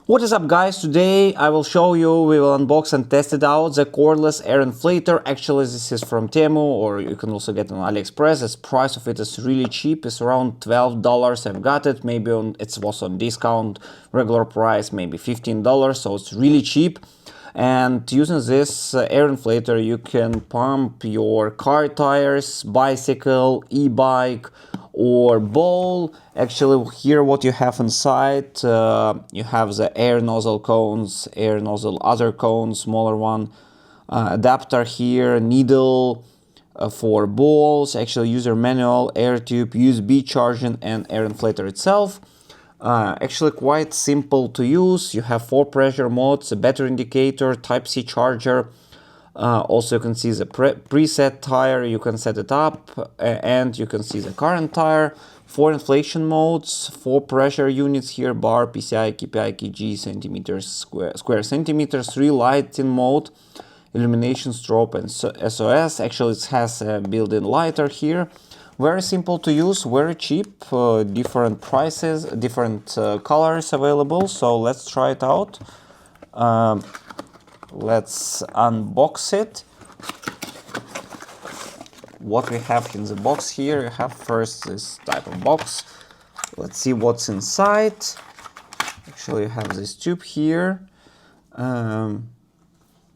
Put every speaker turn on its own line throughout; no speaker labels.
What is up, guys? Today we will unbox and test it out, the cordless air inflator. Actually, this is from Temu, or you can also get it on AliExpress. The price of it is really cheap. It's around $12. I've got it. Maybe it was on discount, regular price maybe $15, so it's really cheap. And using this air inflator, you can pump your car tires, bicycle, e-bike, or bowl. Actually, here what you have inside, you have the air nozzle cones, air nozzle other cones, smaller one, adapter here, needle for bowls, actually user manual, air tube, USB charging, and air inflator itself. Actually quite simple to use. You have 4 pressure modes, a battery indicator, Type-C charger. Also you can see the preset tire, you can set it up, and you can see the current tire. 4 inflation modes, 4 pressure units here, bar, PSI, KPI, kg, centimeters, square centimeters, 3 lighting mode, illumination, strobe, and SOS. Actually it has a built-in lighter here. Very simple to use, very cheap, different prices, different colors available. So let's try it out. Let's unbox it. What we have in the box here, you have first this type of box. Let's see what's inside. Actually, you have this tube here.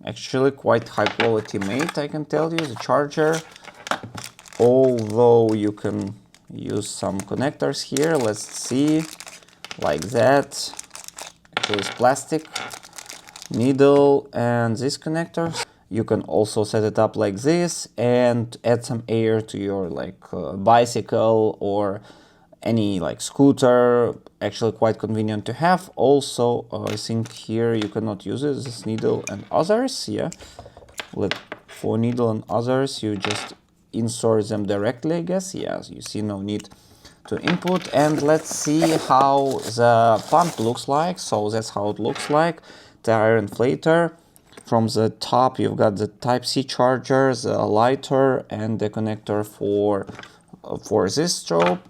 Actually, quite high quality made, I can tell you. The charger. Although you can use some connectors here, let's see, like that. Actually it's plastic, needle, and this connector. You can also set it up like this and add some air to your bicycle or any scooter. Actually quite convenient to have. Also I think here you cannot use it, this needle and others. Yeah, for needle and others you just insert them directly, I guess. Yes, you see, no need to input. And let's see how the pump looks like. So that's how it looks like, the air inflator. From the top you've got the Type-C charger, the lighter, and the connector for this strobe.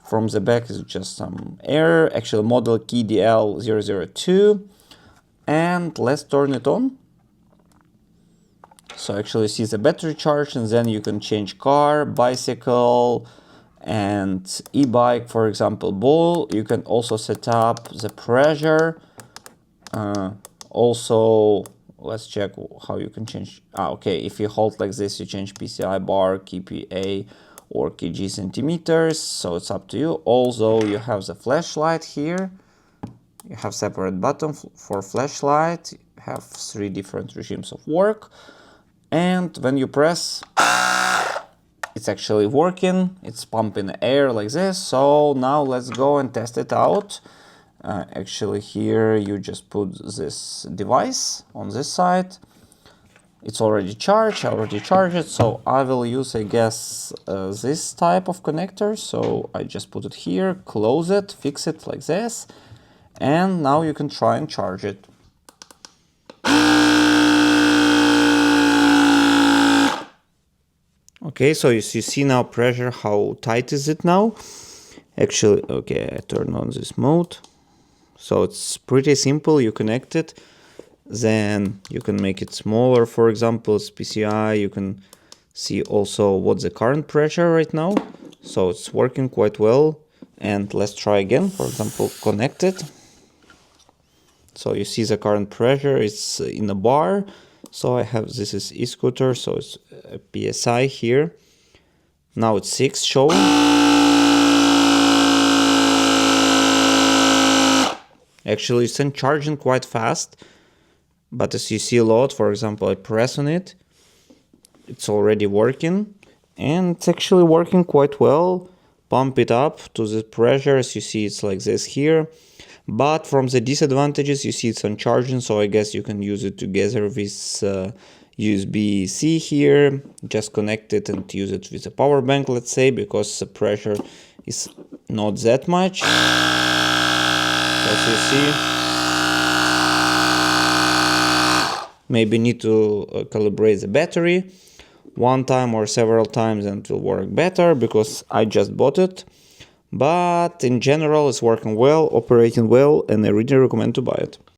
From the back is just some air, actually model key DL002. And let's turn it on. So actually see the battery charge, and then you can change car, bicycle, and e-bike, for example, bowl. You can also set up the pressure. Also, let's check how you can change. Okay, if you hold like this, you change PSI, bar, KPA, or kg, centimeters. So it's up to you. Also, you have the flashlight here. You have separate button for flashlight. You have 3 different regimes of work. And when you press, it's actually working. It's pumping air like this. So now let's go and test it out. Actually here you just put this device on this side. It's already charged. I already charged it. So I will use, I guess, this type of connector. So I just put it here, close it, fix it like this. And now you can try and charge it. Okay, so you see now pressure, how tight is it now? Actually, okay, I turn on this mode. So it's pretty simple, you connect it. Then you can make it smaller, for example, it's PSI. You can see also what's the current pressure right now. So it's working quite well. And let's try again, for example, connect it. So you see the current pressure, it's in a bar. So I have, this is e-scooter, so it's a PSI here. Now it's 6 showing. Actually it's charging quite fast, but as you see a lot, for example, I press on it, it's already working, and it's actually working quite well. Pump it up to the pressure, as you see it's like this here. But from the disadvantages, you see it's on charging, so I guess you can use it together with USB-C here. Just connect it and use it with a power bank, let's say, because the pressure is not that much. As you see, maybe need to calibrate the battery one time or several times and it will work better, because I just bought it. but in general it's working well, operating well, and I really recommend to buy it.